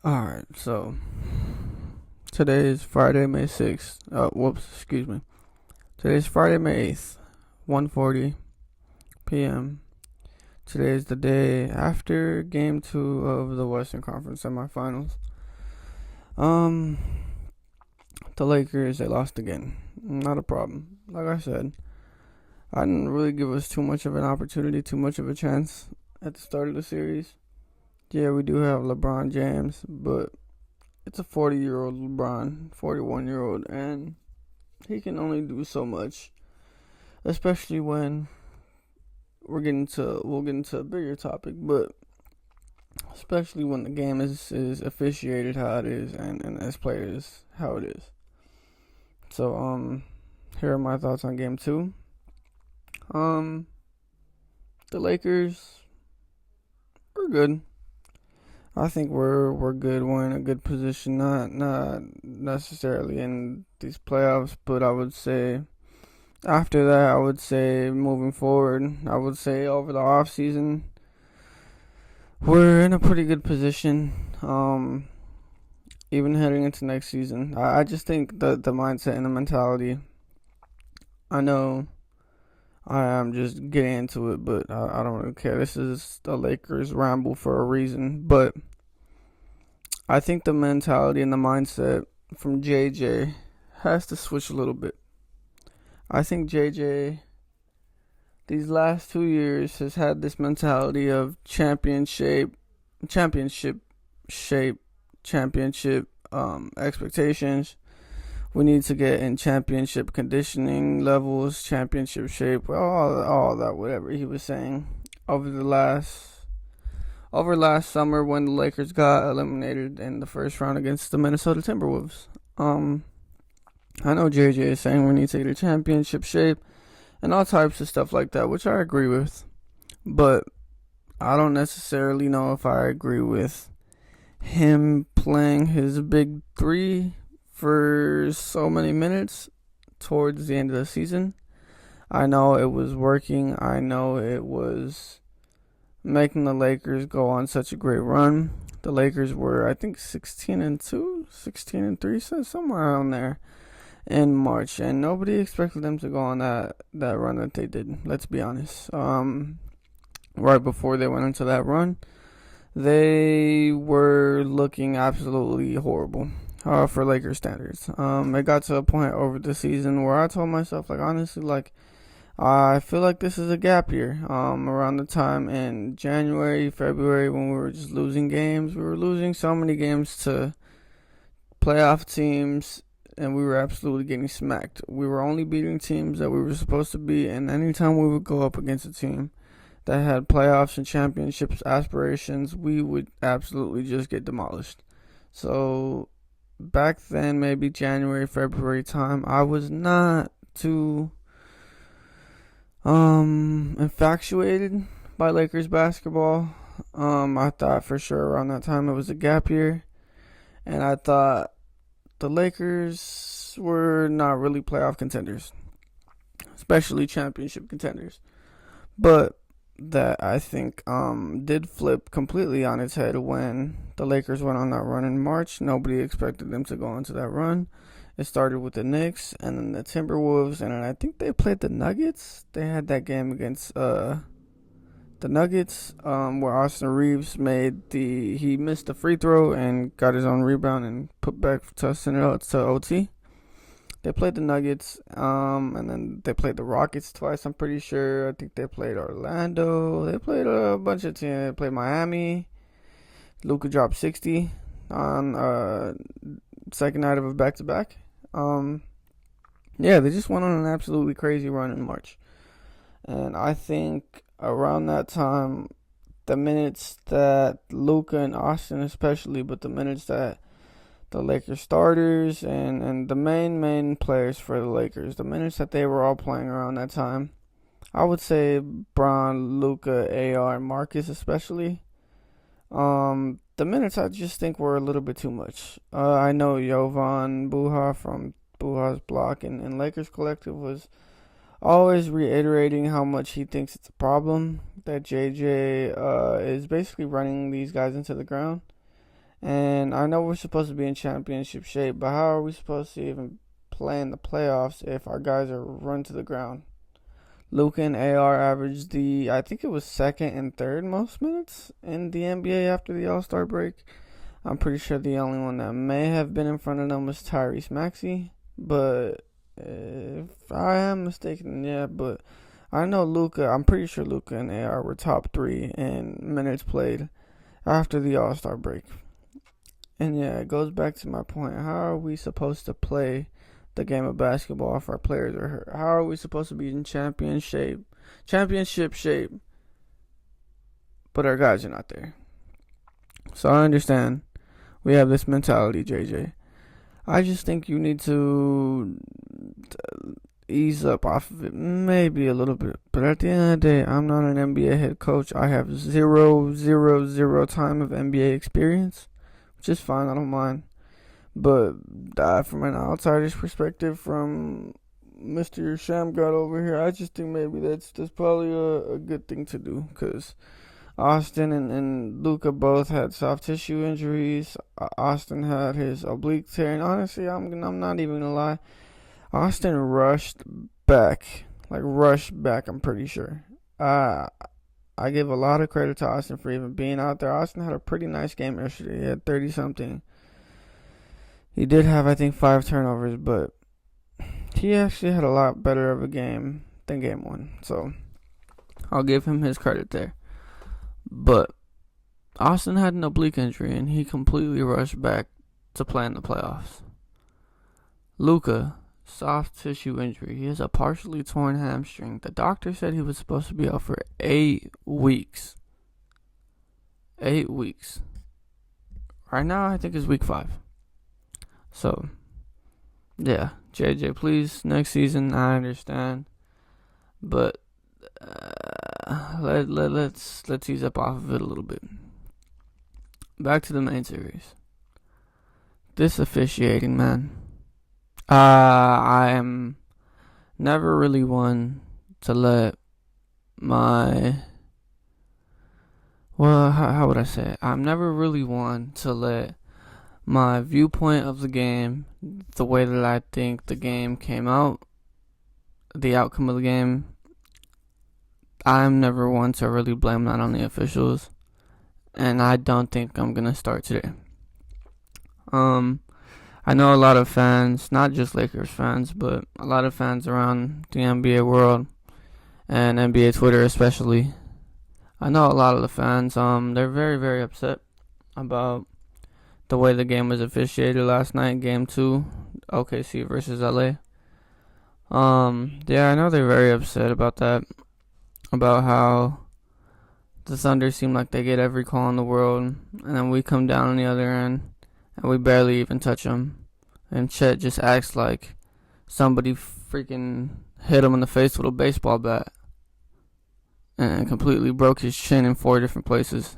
Alright, so today is Friday, May 6th. Excuse me. Today's Friday, May 8th, 1:40 p.m. Today is the day after game 2 of the Western Conference semifinals. Um, the Lakers, they lost again. Not a problem. Like I said, I didn't really give us too much of an opportunity, too much of a chance at the start of the series. Yeah, we do have LeBron James, but it's a 40-year-old LeBron, 41-year-old, and he can only do so much, especially when we'll get into a bigger topic, but especially when the game is officiated how it is and as players how it is. So here are my thoughts on game 2. Um the Lakers are good. I think we're good. We're in a good position, not necessarily in these playoffs, but I would say after that, I would say moving forward, I would say over the off season, we're in a pretty good position. Even heading into next season, I just think the mindset and the mentality. I know I am just getting into it, but I don't really care. This is the Lakers ramble for a reason, but I think the mentality and the mindset from JJ has to switch a little bit. I think JJ these last 2 years has had this mentality of championship shape, championship expectations. We need to get in championship conditioning levels, championship shape, all that, whatever he was saying over the last summer when the Lakers got eliminated in the first round against the Minnesota Timberwolves. I know JJ is saying we need to get a championship shape and all types of stuff like that, which I agree with. But I don't necessarily know if I agree with him playing his big three for so many minutes towards the end of the season. I know it was working. I know it was making the Lakers go on such a great run. The Lakers were, I think, 16-2, 16-3, so somewhere around there in March, and nobody expected them to go on that run that they did. Let's be honest. Right before they went into that run, they were looking absolutely horrible for Lakers standards. It got to a point over the season where I told myself, like, honestly, like, I feel like this is a gap year. Around the time in January, February, when we were just losing games, we were losing so many games to playoff teams, and we were absolutely getting smacked. We were only beating teams that we were supposed to beat, and anytime we would go up against a team that had playoffs and championships aspirations, we would absolutely just get demolished. So back then, maybe January, February time, I was not too infatuated by Lakers basketball. I thought for sure around that time it was a gap year, and I thought the Lakers were not really playoff contenders, especially championship contenders. But that I think did flip completely on its head when the Lakers went on that run in March. Nobody expected them to go into that run. It started with the Knicks and then the Timberwolves, and then I think they played the Nuggets. They had that game against the Nuggets, where Austin Reeves he missed the free throw and got his own rebound and put back to send it out to OT. They played the Nuggets, and then they played the Rockets twice. I'm pretty sure. I think they played Orlando. They played a bunch of teams. They played Miami. Luka dropped 60 on second night of a back to back. Yeah, they just went on an absolutely crazy run in March, and I think around that time, the minutes that Luka and Austin especially, but the minutes that the Lakers starters and the main players for the Lakers, the minutes that they were all playing around that time, I would say Bron, Luka, AR, and Marcus especially. The minutes I just think were a little bit too much. I know Jovan Buha from Buha's block and Lakers Collective was always reiterating how much he thinks it's a problem that JJ is basically running these guys into the ground. And I know we're supposed to be in championship shape, but how are we supposed to even play in the playoffs if our guys are run to the ground? Luka and AR averaged I think it was second and third most minutes in the NBA after the All-Star break. I'm pretty sure the only one that may have been in front of them was Tyrese Maxey, but if I am mistaken, yeah, but I know Luka, I'm pretty sure Luka and AR were top three in minutes played after the All-Star break. And yeah, it goes back to my point. How are we supposed to play the game of basketball if our players are hurt? How are we supposed to be in championship shape, but our guys are not there? So I understand we have this mentality, JJ. I just think you need to ease up off of it, maybe a little bit. But at the end of the day, I'm not an NBA head coach. I have zero time of NBA experience, which is fine. I don't mind. But from an outsider's perspective, from Mr. Shamgod over here, I just think maybe that's probably a good thing to do, because Austin and Luka both had soft tissue injuries. Austin had his oblique tear, and honestly, I'm not even gonna lie. Austin rushed back, I'm pretty sure. I give a lot of credit to Austin for even being out there. Austin had a pretty nice game yesterday. He had 30-something. He did have, I think, 5 turnovers, but he actually had a lot better of a game than game 1. So I'll give him his credit there. But Austin had an oblique injury, and he completely rushed back to play in the playoffs. Luka, soft tissue injury. He has a partially torn hamstring. The doctor said he was supposed to be out for 8 weeks. 8 weeks. Right now, I think it's week 5. So, yeah, JJ, please, next season, I understand. But let's ease up off of it a little bit. Back to the main series. This officiating, man. I am never really one to let my... Well, how would I say it? I'm never really one to let my viewpoint of the game, the way that I think the game came out, the outcome of the game, I'm never one to really blame that on the officials. And I don't think I'm going to start today. I know a lot of fans, not just Lakers fans, but a lot of fans around the NBA world and NBA Twitter especially. I know a lot of the fans, they're very, very upset about the way the game was officiated last night, game 2, OKC versus LA. Yeah, I know they're very upset about that, about how the Thunder seem like they get every call in the world, and then we come down on the other end, and we barely even touch them. And Chet just acts like somebody freaking hit him in the face with a baseball bat and completely broke his chin in 4 different places.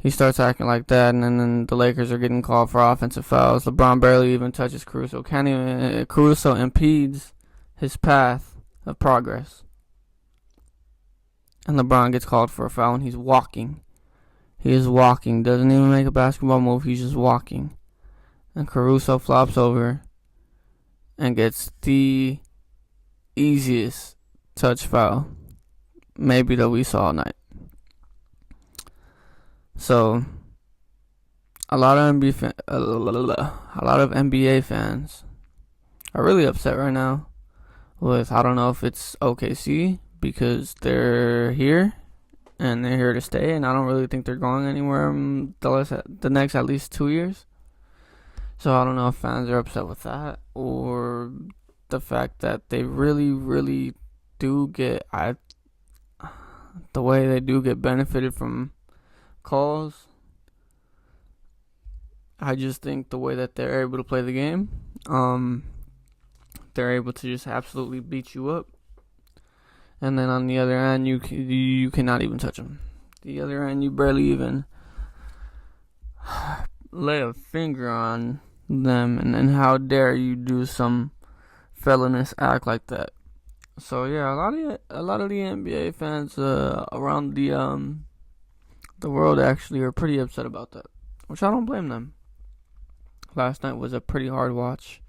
He starts acting like that, and then the Lakers are getting called for offensive fouls. LeBron barely even touches Caruso. Caruso impedes his path of progress. And LeBron gets called for a foul, and he's walking. He is walking. Doesn't even make a basketball move. He's just walking. And Caruso flops over and gets the easiest touch foul maybe that we saw all night. So a lot of NBA fans are really upset right now with, I don't know if it's OKC because they're here and they're here to stay, and I don't really think they're going anywhere the next at least 2 years. So I don't know if fans are upset with that, or the fact that they really, really do get the way they do get benefited from calls. I just think the way that they're able to play the game, they're able to just absolutely beat you up. And then on the other end, you cannot even touch them. The other end, you barely even lay a finger on them, and then how dare you do some felonious act like that. So yeah, a lot of the NBA fans around the world actually are pretty upset about that. which I don't blame them. Last night was a pretty hard watch.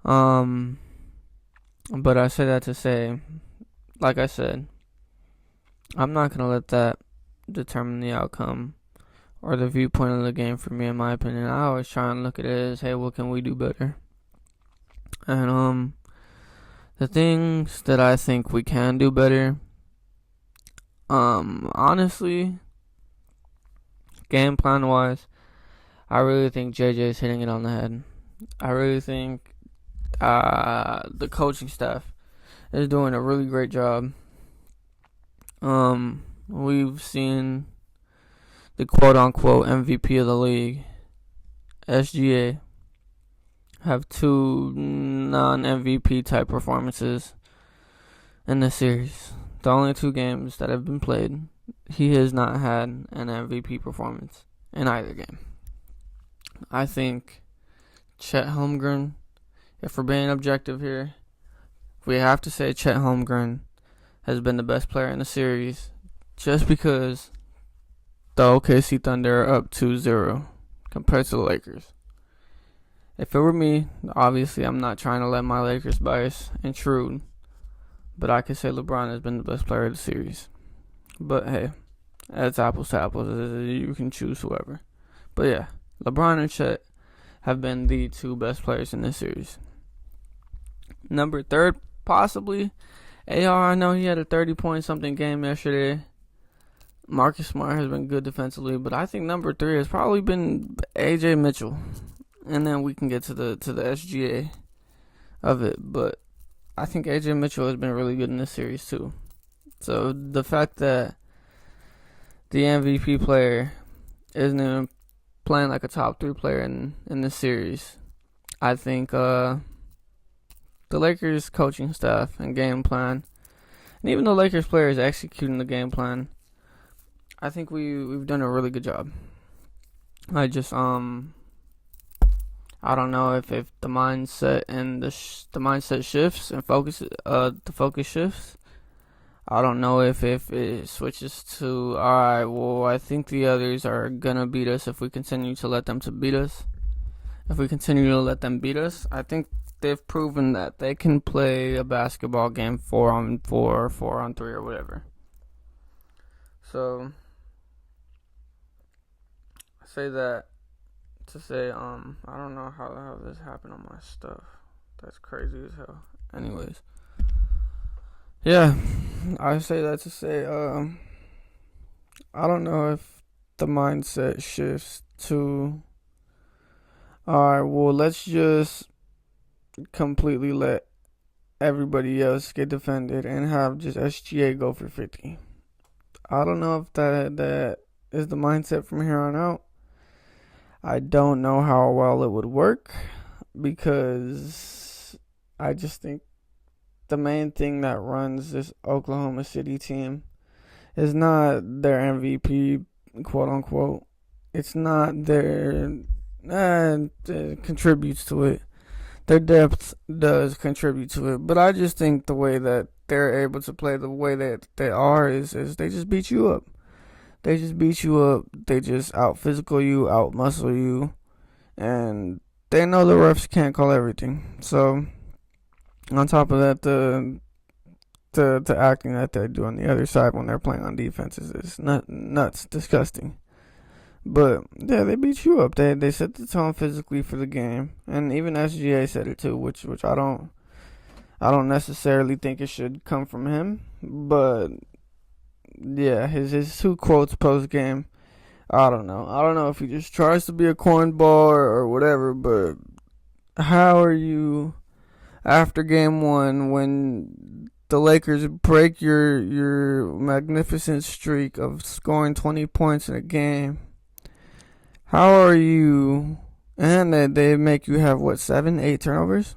But I say that to say, like I said, I'm not gonna let that determine the outcome or the viewpoint of the game for me, in my opinion. I always try and look at it as, hey, what can we do better? And the things that I think we can do better, honestly, game plan wise, I really think JJ is hitting it on the head. I really think the coaching staff is doing a really great job. We've seen the quote-unquote MVP of the league, SGA, have 2 non-MVP type performances in the series. The only 2 games that have been played, he has not had an MVP performance in either game. I think Chet Holmgren, if we're being objective here, we have to say Chet Holmgren has been the best player in the series just because the OKC Thunder are up 2-0 compared to the Lakers. If it were me, obviously I'm not trying to let my Lakers bias intrude, but I could say LeBron has been the best player of the series. But hey, it's apples to apples. You can choose whoever. But yeah, LeBron and Chet have been the 2 best players in this series. Number 3, possibly AR. I know he had a 30-point-something game yesterday. Marcus Smart has been good defensively, but I think number 3 has probably been AJ Mitchell. And then we can get to the SGA of it. But I think AJ Mitchell has been really good in this series too. So the fact that the MVP player isn't even playing like a top 3 player in this series, I think the Lakers coaching staff and game plan, and even the Lakers players executing the game plan, I think we've done a really good job. I just I don't know if the mindset and the mindset shifts and the focus shifts. I don't know if it switches to, alright, well, I think the others are gonna beat us if we continue to let them beat us. If we continue to let them beat us, I think they've proven that they can play a basketball game 4-on-4 or 4-on-3 or whatever. So I say that to say, I don't know how this happened on my stuff. That's crazy as hell. Anyways, yeah, I say that to say, I don't know if the mindset shifts to, alright, well, let's just completely let everybody else get defended and have just SGA go for 50. I don't know if that is the mindset from here on out. I don't know how well it would work because I just think the main thing that runs this Oklahoma City team is not their MVP, quote unquote. It's not their contributes to it. Their depth does contribute to it, but I just think the way that they're able to play the way that they are is they just beat you up. They just beat you up. They just out physical you, out muscle you, and they know the refs can't call everything. So on top of that, the acting that they do on the other side when they're playing on defense is nuts, disgusting. But yeah, they beat you up. They set the tone physically for the game, and even SGA said it too, which I don't necessarily think it should come from him, but yeah, his 2 quotes post game, I don't know if he just tries to be a cornball or whatever, but how are you after game 1 when the Lakers break your magnificent streak of scoring 20 points in a game? How are you, and they make you have 7, 8 turnovers?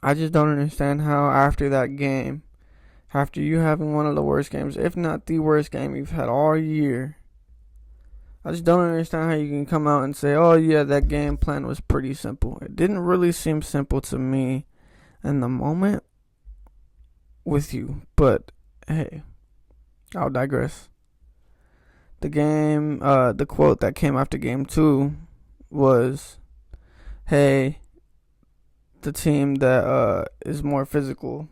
I just don't understand how after that game, after you having one of the worst games, if not the worst game you've had all year, I just don't understand how you can come out and say, oh yeah, that game plan was pretty simple. It didn't really seem simple to me in the moment with you, but hey, I'll digress. the quote that came after game 2 was, "Hey, the team that is more physical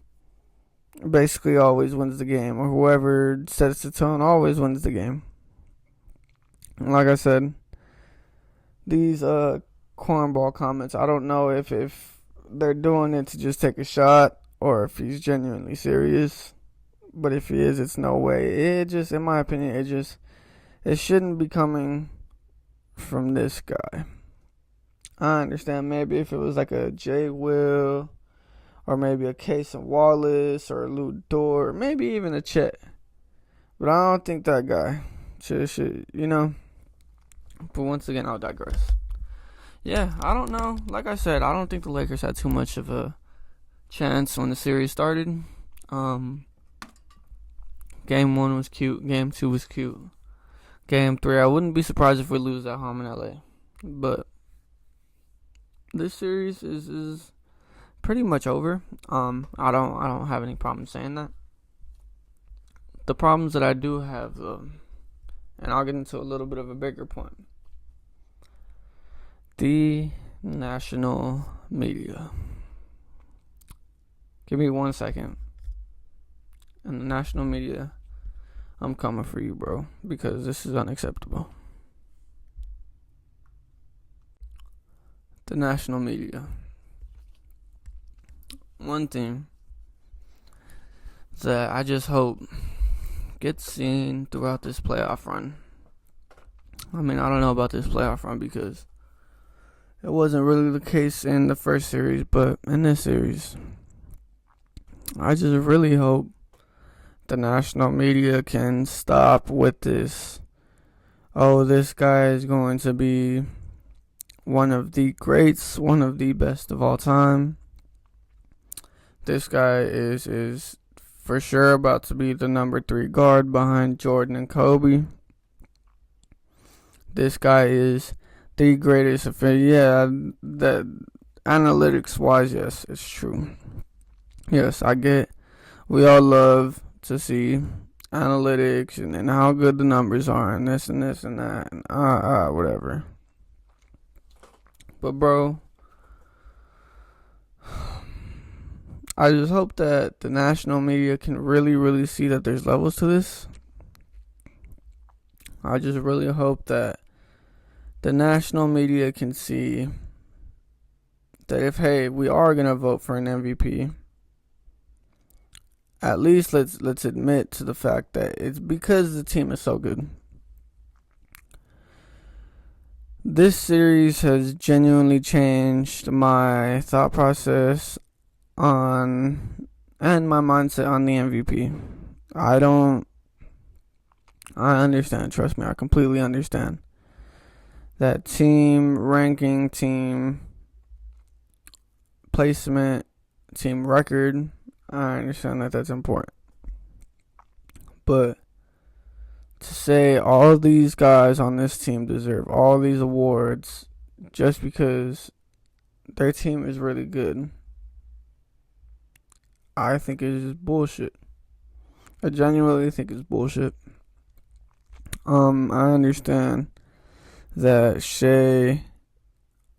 basically always wins the game, or whoever sets the tone always wins the game." And like I said, these cornball comments, I don't know if they're doing it to just take a shot or if he's genuinely serious. But if he is, it's no way. It just, in my opinion, it shouldn't be coming from this guy. I understand maybe if it was like a Jay Will, or maybe a Casey Wallace, or a Lou Dort, maybe even a Chet. But I don't think that guy should, But once again, I'll digress. Yeah, I don't know. Like I said, I don't think the Lakers had too much of a chance when the series started. Game 1 was cute. Game 2 was cute. Game 3, I wouldn't be surprised if we lose at home in LA. But this series is pretty much over. I don't have any problem saying that. The problems that I do have, and I'll get into a little bit of a bigger point. The national media. Give me 1 second. And the national media, I'm coming for you, bro, because this is unacceptable. The national media. One thing that I just hope gets seen throughout this playoff run. I mean, I don't know about this playoff run because it wasn't really the case in the first series, but in this series, I just really hope the national media can stop with this. Oh, this guy is going to be one of the greats, one of the best of all time. This guy is for sure about to be the number 3 guard behind Jordan and Kobe. This guy is the greatest. Yeah, that analytics wise, yes, it's true. Yes, I get. We all love to see analytics and how good the numbers are and this and this and that and whatever. But bro, I just hope that the national media can really, really see that there's levels to this. I just really hope that the national media can see that if, hey, we are going to vote for an MVP, at least let's admit to the fact that it's because the team is so good. This series has genuinely changed my thought process on and my mindset on the MVP. I understand, trust me, I completely understand that team ranking, team placement, team record. I understand that that's important. But to say all these guys on this team deserve all these awards just because their team is really good, I think it's just bullshit. I genuinely think it's bullshit. I understand that Shea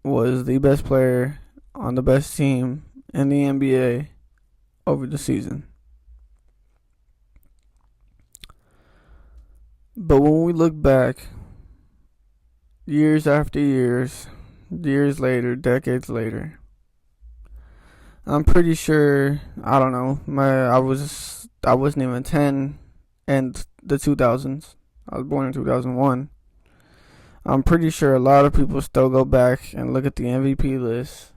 was the best player on the best team in the NBA over the season. But when we look back, years after years later, decades later, I'm pretty sure, I don't know, I wasn't even 10 in the 2000s. I was born in 2001. I'm pretty sure a lot of people still go back and look at the MVP list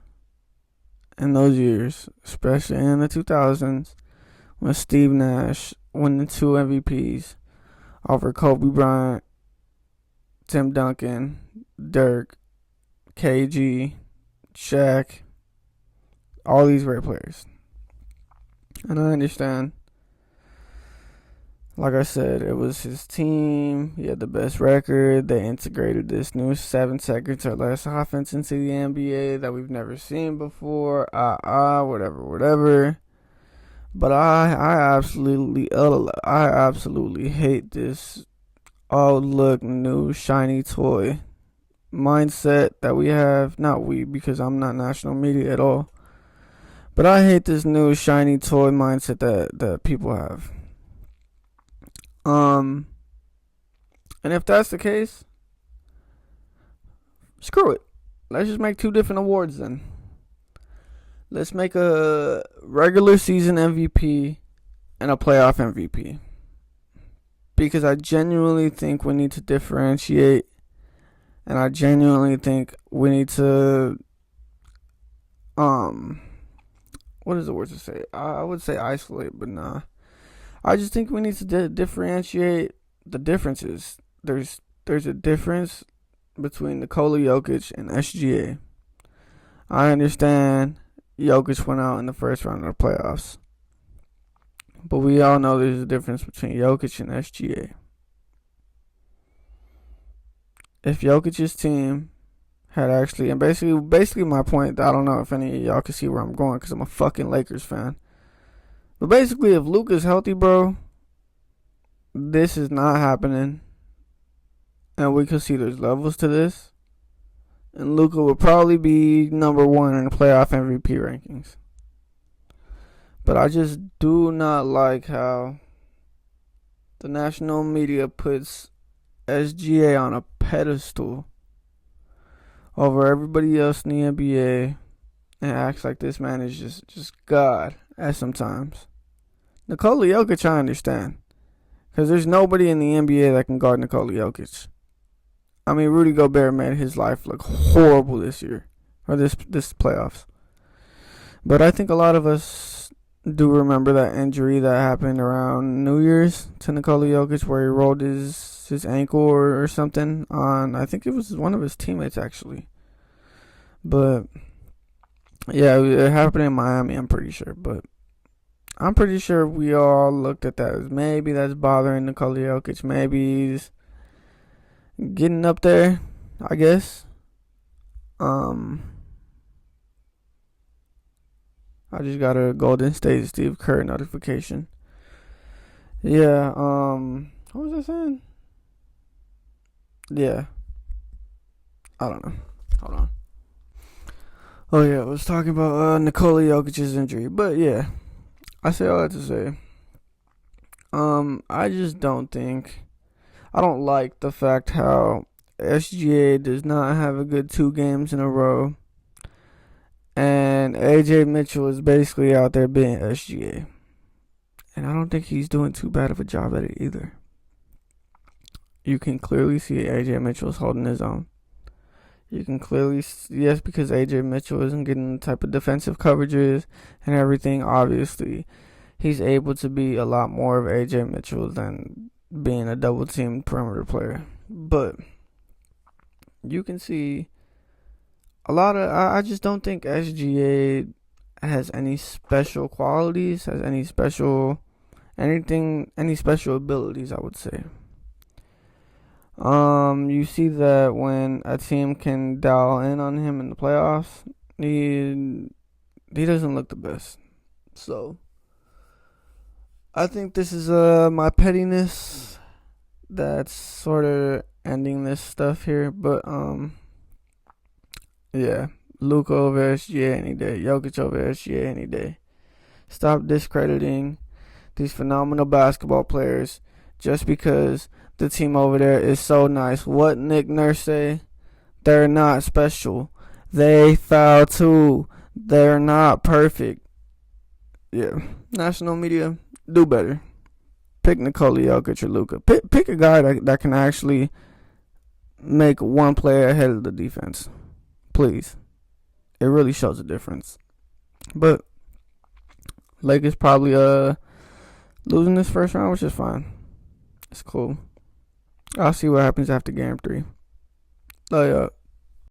in those years, especially in the 2000s, when Steve Nash won the 2 MVPs over Kobe Bryant, Tim Duncan, Dirk, KG, Shaq, all these great players. And I understand, like I said, it was his team. He had the best record. They integrated this new 7 seconds or less offense into the NBA that we've never seen before. Whatever. But I absolutely hate this oh look, new shiny toy mindset that we have. Not we, because I'm not national media at all. But I hate this new shiny toy mindset that people have. Um, and if that's the case, screw it. Let's just make 2 different awards then. Let's make a regular season MVP and a playoff MVP. Because I genuinely think we need to differentiate, and I genuinely think we need to what is the word to say? I would say isolate, but nah. I just think we need to differentiate the differences. There's a difference between Nikola Jokic and SGA. I understand Jokic went out in the first round of the playoffs, but we all know there's a difference between Jokic and SGA. If Jokic's team had actually, and basically my point, I don't know if any of y'all can see where I'm going because I'm a fucking Lakers fan. But basically, if Luka's healthy, bro, this is not happening. And we could see there's levels to this. And Luka would probably be number 1 in the playoff MVP rankings. But I just do not like how the national media puts SGA on a pedestal over everybody else in the NBA and acts like this man is just God at sometimes. Nikola Jokic, I understand. Because there's nobody in the NBA that can guard Nikola Jokic. I mean, Rudy Gobert made his life look horrible this year. Or this playoffs. But I think a lot of us do remember that injury that happened around New Year's to Nikola Jokic where he rolled his ankle or something on, I think it was one of his teammates actually. But yeah, it happened in Miami, I'm pretty sure. But I'm pretty sure we all looked at that as maybe that's bothering Nikola Jokic. Maybe he's getting up there, I guess. I just got a Golden State Steve Kerr notification. Yeah, what was I saying? Yeah. I don't know. Hold on. Oh yeah, I was talking about Nikola Jokic's injury. But yeah, I say all that to say. I just don't think, I don't like the fact how SGA does not have a good 2 games in a row. And AJ Mitchell is basically out there being SGA. And I don't think he's doing too bad of a job at it either. You can clearly see AJ Mitchell's holding his own. You can clearly see, yes, because AJ Mitchell isn't getting the type of defensive coverages and everything. Obviously, he's able to be a lot more of AJ Mitchell than being a double team perimeter player. But you can see a lot of, I just don't think SGA has any special qualities, has any special abilities, I would say. You see that when a team can dial in on him in the playoffs, he doesn't look the best. So I think this is my pettiness that's sort of ending this stuff here. But yeah, Luka over SGA any day, Jokic over SGA any day. Stop discrediting these phenomenal basketball players just because the team over there is so nice. What Nick Nurse say? They're not special. They foul too. They're not perfect. Yeah, national media, do better. Pick Nikola Jokic or Luka. Pick a guy that can actually make one player ahead of the defense. Please. It really shows a difference. But Lakers probably losing this first round, which is fine. It's cool. I'll see what happens after game 3. Love y'all.